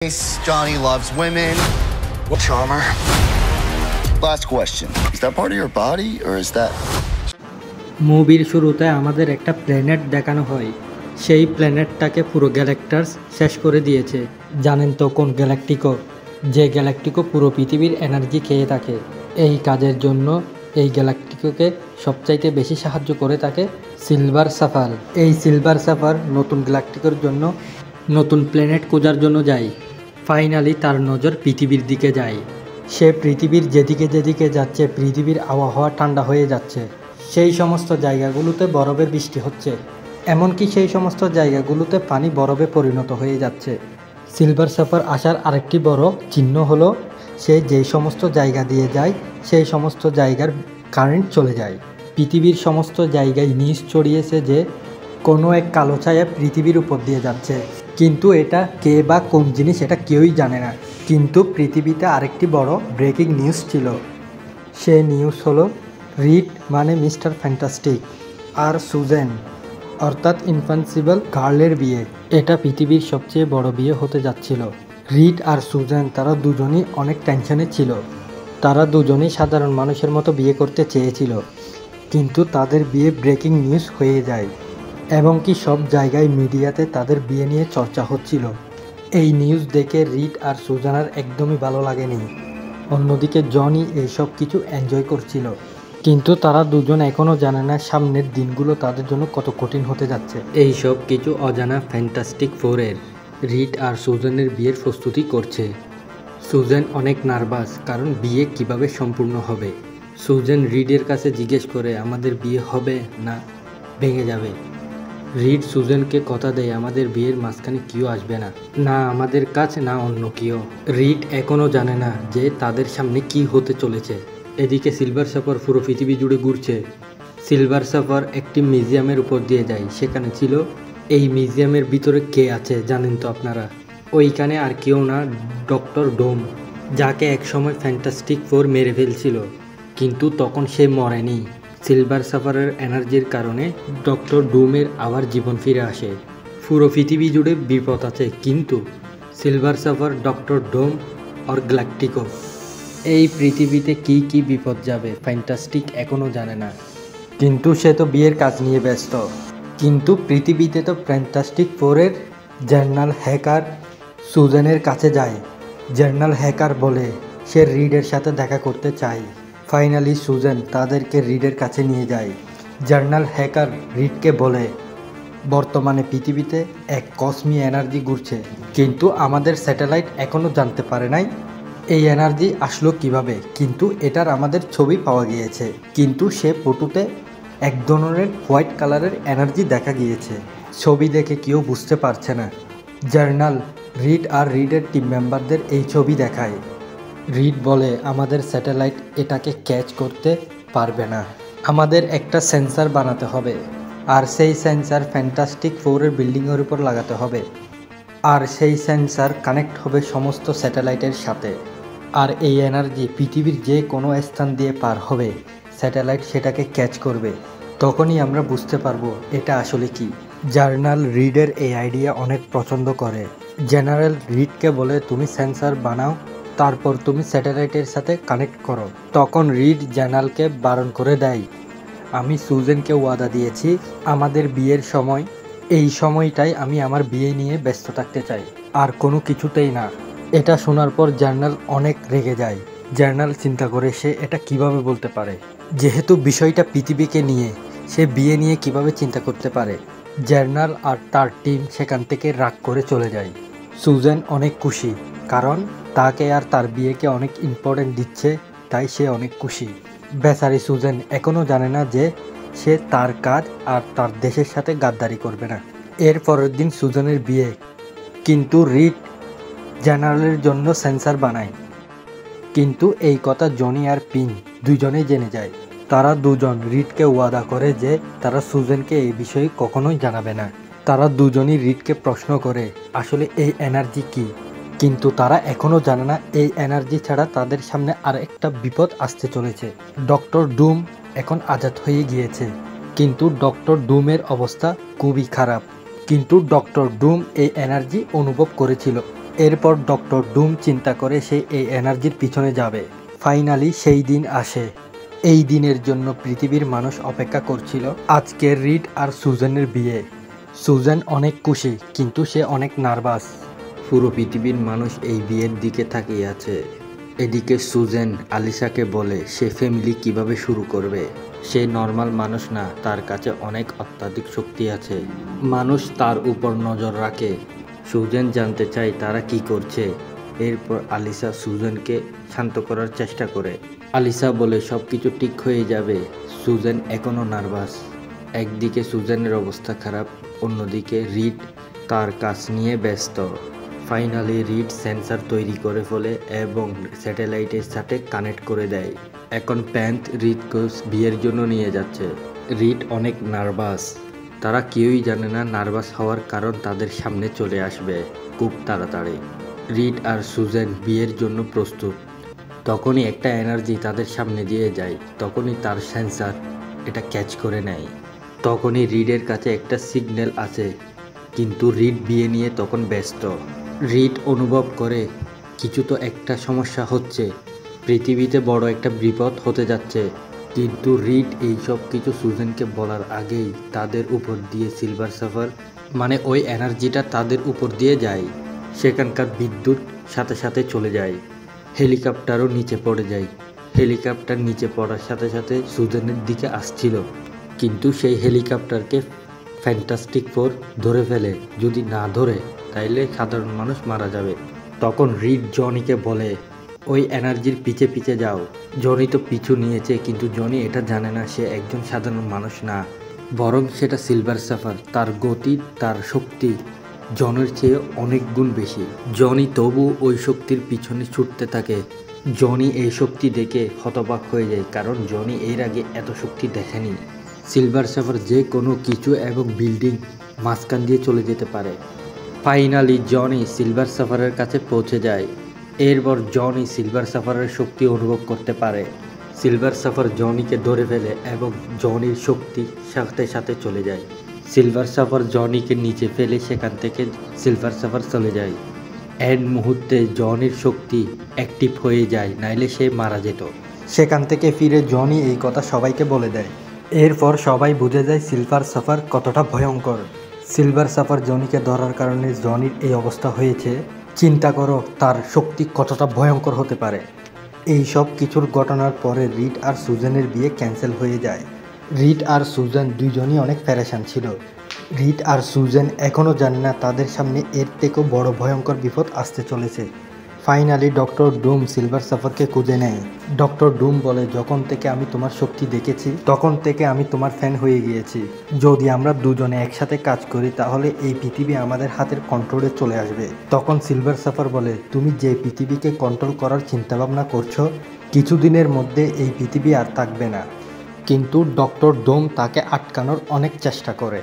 Johnny loves women. Charmer. Last question. Is that part of your body or is that... মুভির শুরুতে আমাদের একটা planet দেখানো হয়। সেই প্ল্যানেটটাকে পুরো গ্যালাক্টার্স শেষ করে দিয়েছে। জানেন তো কোন গ্যালাক্টিকো? যে গ্যালাক্টিকো পুরো পৃথিবীর এনার্জি খেয়ে থাকে। এই কাজের জন্য এই গ্যালাক্টিকোকে সবচাইতে বেশি সাহায্য করে থাকে সিলভার সাফার। এই সিলভার সাফার নতুন গ্যালাক্টিকোর জন্য নতুন প্ল্যানেট খোঁজার জন্য যায়। ফাইনালি তার নজর পৃথিবীর দিকে যায়। সে পৃথিবীর যেদিকে যাচ্ছে পৃথিবীর আবহাওয়া ঠান্ডা হয়ে যাচ্ছে। সেই সমস্ত জায়গাগুলোতে বরফের বৃষ্টি হচ্ছে, এমনকি সেই সমস্ত জায়গাগুলোতে পানি বরফে পরিণত হয়ে যাচ্ছে। সিলভার সাফার আসার আরেকটি বড় চিহ্ন হলো সে যেই সমস্ত জায়গা দিয়ে যায় সেই সমস্ত জায়গার কারেন্ট চলে যায়। পৃথিবীর সমস্ত জায়গায় নিউজ ছড়িয়েছে যে কোনো এক কালো ছায়া পৃথিবীর উপর দিয়ে যাচ্ছে, কিন্তু এটা কে বা কোন জিনিস এটা কেউই জানে না। কিন্তু পৃথিবীতে আরেকটি বড় ব্রেকিং নিউজ ছিল। সে নিউজ হলো রিড মানে মিস্টার ফ্যান্টাস্টিক আর সুজেন অর্থাৎ ইনফান্সিবল গার্লের বিয়ে। এটা পৃথিবীর সবচেয়ে বড় বিয়ে হতে যাচ্ছিল। রিড আর সুজেন তারা দুজনই অনেক টেনশনে ছিল। তারা দুজনেই সাধারণ মানুষের মতো বিয়ে করতে চেয়েছিল, কিন্তু তাদের বিয়ে ব্রেকিং নিউজ হয়ে যায় এবং কি সব জায়গায় মিডিয়াতে তাদের বিয়ে নিয়ে চর্চা হচ্ছিল। এই নিউজ দেখে রিড আর সুজানার একদমই ভালো লাগেনি। অন্যদিকে জনি এইসব কিছু এনজয় করছিল, কিন্তু তারা দুজন এখনও জানে না সামনের দিনগুলো তাদের জন্য কত কঠিন হতে যাচ্ছে। এই সব কিছু অজানা ফ্যান্টাস্টিক ফোরের রিড আর সুজানের বিয়ের প্রস্তুতি করছে। সুজেন অনেক নার্ভাস, কারণ বিয়ে কিভাবে সম্পূর্ণ হবে। সুজেন রিডের কাছে জিজ্ঞেস করে আমাদের বিয়ে হবে না ভেঙে যাবে। রিড সুজেনকে কথা দেয় আমাদের বিয়ের মাঝখানে কেউ আসবে না, না আমাদের কাছে না অন্য কেউ। রিড এখনও জানে না যে তাদের সামনে কি হতে চলেছে। এদিকে সিলভার সাফার পুরো পৃথিবী জুড়ে ঘুরছে। সিলভার সাফার একটি মিউজিয়ামের উপর দিয়ে যায়। সেখানে ছিল এই মিউজিয়ামের ভিতরে কে আছে জানেন তো আপনারা? ওইখানে আর কেউ না, ডক্টর ডোম, যাকে একসময় ফ্যান্টাস্টিক ফোর মেরে ফেলছিল, কিন্তু তখন সে মরেনি। সিলভার সাফারের এনার্জির কারণে ডক্টর ডুমের আবার জীবন ফিরে আসে। পুরো পৃথিবী জুড়ে বিপদ আছে, কিন্তু সিলভার সাফার, ডক্টর ডোম আর গ্যালাক্টিকো, এই পৃথিবীতে কি বিপদ যাবে ফ্যান্টাস্টিক এখনও জানে না। কিন্তু সে তো বিয়ের কাজ নিয়ে ব্যস্ত। কিন্তু পৃথিবীতে তো ফ্যান্টাস্টিক ফোরের জার্নাল হ্যাকার সুজেনের কাছে যায়। জার্নাল হ্যাকার বলে সে রিডের সাথে দেখা করতে চায়। ফাইনালি সুজেন তাদেরকে রিডের কাছে নিয়ে যায়। জার্নাল হ্যাকার রিডকে বলে বর্তমানে পৃথিবীতে এক কসমি এনার্জি ঘুরছে, কিন্তু আমাদের স্যাটেলাইট এখনও জানতে পারে নাই এই এনার্জি আসলো কিভাবে, কিন্তু এটার আমাদের ছবি পাওয়া গিয়েছে। কিন্তু সে ফটোতে এক ধরনের হোয়াইট কালারের এনার্জি দেখা গিয়েছে। ছবি দেখে কেউ বুঝতে পারছে না। জার্নাল রিড আর রিডের টিম মেম্বারদের এই ছবি দেখায়। রিড বলে আমাদের স্যাটেলাইট এটাকে ক্যাচ করতে পারবে না, আমাদের একটা সেন্সার বানাতে হবে, আর সেই সেন্সার ফ্যান্টাস্টিক ফোরের বিল্ডিংয়ের উপর লাগাতে হবে, আর সেই সেন্সার কানেক্ট হবে সমস্ত স্যাটেলাইটের সাথে, আর এই এনার্জি পৃথিবীর যে কোনো স্থান দিয়ে পার হবে, স্যাটেলাইট সেটাকে ক্যাচ করবে। তখনই আমরা বুঝতে পারবো এটা আসলে কি। জার্নাল রিডের এই আইডিয়া অনেক পছন্দ করে। জেনারেল রিডকে বলে তুমি সেন্সার বানাও, তারপর তুমি স্যাটেলাইটের সাথে কানেক্ট করো। তখন রিড জার্নালকে বারণ করে দেয়, আমি সুজেনকে ওয়াদা দিয়েছি আমাদের বিয়ের সময়, এই সময়টাই আমি আমার বিয়ে নিয়ে ব্যস্ত থাকতে চাই, আর কোনো কিছুতেই না। এটা শোনার পর জার্নাল অনেক রেগে যায়। জার্নাল চিন্তা করে সে এটা কিভাবে বলতে পারে, যেহেতু বিষয়টা পৃথিবীকে নিয়ে, সে বিয়ে নিয়ে কিভাবে চিন্তা করতে পারে। জার্নাল আর তার টিম সেখান থেকে রাগ করে চলে যায়। সুজেন অনেক খুশি, কারণ তাকে আর তার বিয়েকে অনেক ইম্পর্টেন্ট দিচ্ছে, তাই সে অনেক খুশি। বেচারি সুজেন এখনও জানে না যে সে তার কাজ আর তার দেশের সাথে গাদ্দারি করবে না। এর পরের দিন সুজেনের বিয়ে, কিন্তু রিড জেনারেলের জন্য সেন্সার বানায়, কিন্তু এই কথা জনি আর পিন দুজনেই জেনে যায়। তারা দুজন রিডকে ওয়াদা করে যে তারা সুজেনকে এই বিষয়ে কখনোই জানাবে না। তারা দুজনই রিডকে প্রশ্ন করে আসলে এই এনার্জি কি, কিন্তু তারা এখনও জানে না এই এনার্জি ছাড়া তাদের সামনে আর একটা বিপদ আসতে চলেছে। ডক্টর ডুম এখন আজাদ হয়ে গিয়েছে, কিন্তু ডক্টর ডুমের অবস্থা খুবই খারাপ। কিন্তু ডক্টর ডুম এই এনার্জি অনুভব করেছিল। এরপর ডক্টর ডুম চিন্তা করে সে এই এনার্জির পিছনে যাবে। ফাইনালি সেই দিন আসে। এই দিনের জন্য পৃথিবীর মানুষ অপেক্ষা করছিল। আজকে রিড আর সুজেনের বিয়ে। সুজেন অনেক খুশি, কিন্তু সে অনেক নার্ভাস। পুরো পৃথিবীর মানুষ এই বিয়ের দিকে তাকিয়ে আছে। এদিকে সুজেন আলিশাকে বলে সে ফ্যামিলি কিভাবে শুরু করবে। সে নর্মাল মানুষ না, তার কাছে অনেক অত্যাধিক শক্তি আছে। মানুষ তার উপর নজর রাখে। সুজেন জানতে চায় তারা কি করছে। এরপর আলিশা সুজেনকে শান্ত করার চেষ্টা করে। আলিশা বলে সব কিছু ঠিক হয়ে যাবে। সুজেন এখনও নার্ভাস। একদিকে সুজেনের অবস্থা খারাপ, অন্যদিকে রিড তার কাজ নিয়ে ব্যস্ত। ফাইনালি রিড সেন্সার তৈরি করে ফেলে এবং স্যাটেলাইটের সাথে কানেক্ট করে দেয়। এখন প্যান্থ রিডকে বিয়ের জন্য নিয়ে যাচ্ছে। রিড অনেক নার্ভাস। তারা কেউই জানে না নার্ভাস হওয়ার কারণ তাদের সামনে চলে আসবে খুব তাড়াতাড়ি। রিড আর সুজেন বিয়ের জন্য প্রস্তুত। তখনই একটা এনার্জি তাদের সামনে দিয়ে যায়। তখনই তার সেন্সার এটা ক্যাচ করে নেয়। তখনই রিডের কাছে একটা সিগন্যাল আছে, কিন্তু রিড বিয়ে নিয়ে তখন ব্যস্ত। রিড অনুভব করে কিছু তো একটা সমস্যা হচ্ছে, পৃথিবীতে বড় একটা বিপদ হতে যাচ্ছে। কিন্তু রিড এই সব কিছু সুজেনকে বলার আগেই তাদের উপর দিয়ে সিলভার সাফার মানে ওই এনার্জিটা তাদের উপর দিয়ে যায়। সেখানকার বিদ্যুৎ সাথে সাথে চলে যায়। হেলিকপ্টারও নিচে পড়ে যায়। হেলিকপ্টার নিচে পড়ার সাথে সাথে সুজেনের দিকে আসছিল, কিন্তু সেই হেলিকপ্টারকে ফ্যান্টাস্টিক ফোর ধরে ফেলে। যদি না ধরে তাইলে সাধারণ মানুষ মারা যাবে। তখন রিড জনিকে বলে ওই এনার্জির পিছে পিছে যাও। জনি তো পিছু নিয়েছে, কিন্তু জনি এটা জানে না সে একজন সাধারণ মানুষ না, বরং সেটা সিলভার সাফার। তার গতি, তার শক্তি জনের চেয়ে অনেক গুণ বেশি। জনি তবু ওই শক্তির পিছনে ছুটতে থাকে। জনি এই শক্তি দেখে হতবাক হয়ে যায়, কারণ জনি এর আগে এত শক্তি দেখেনি। সিলভার সাফার যে কোনো কিছু এবং বিল্ডিং মাঝখান দিয়ে চলে যেতে পারে। ফাইনালি জনি সিলভার সাফারের কাছে পৌঁছে যায়। এরপর জনি সিলভার সাফারের শক্তি অনুভব করতে পারে। সিলভার সাফার জনিকে ধরে ফেলে এবং জনির শক্তি সাথে সাথে চলে যায়। সিলভার সাফার জনিকে নিচে ফেলে সেখান থেকে সিলভার সাফার চলে যায়। এর মুহূর্তে জনির শক্তি অ্যাক্টিভ হয়ে যায়, নাইলে সে মারা যেত। সেখান থেকে ফিরে জনি এই কথা সবাইকে বলে দেয়। এরপর সবাই বুঝে যায় সিলভার সাফার কতটা ভয়ঙ্কর। সিলভার সাফার জনিকে ধরার কারণে জনির এই অবস্থা হয়েছে। চিন্তা করো তার শক্তি কতটা ভয়ঙ্কর হতে পারে। এই সব কিছুর ঘটনার পরে রিড আর সুজেনের বিয়ে ক্যান্সেল হয়ে যায়। রিড আর সুজেন দুইজনই অনেক প্যারেশান ছিল। রিড আর সুজেন এখনও জানে না তাদের সামনে এর থেকেও বড় ভয়ঙ্কর বিপদ আসতে চলেছে। ফাইনালি ডক্টর ডুম সিলভার সাফারকে খুঁজে নেয়। ডক্টর ডুম বলে যখন থেকে আমি তোমার শক্তি দেখেছি তখন থেকে আমি তোমার ফ্যান হয়ে গিয়েছি। যদি আমরা দুজনে একসাথে কাজ করি তাহলে এই পৃথিবী আমাদের হাতের কন্ট্রোলে চলে আসবে। তখন সিলভার সাফার বলে তুমি যে পৃথিবীকে কন্ট্রোল করার চিন্তাভাবনা করছো, কিছুদিনের মধ্যে এই পৃথিবী আর থাকবে না। কিন্তু ডক্টর ডুম তাকে আটকানোর অনেক চেষ্টা করে।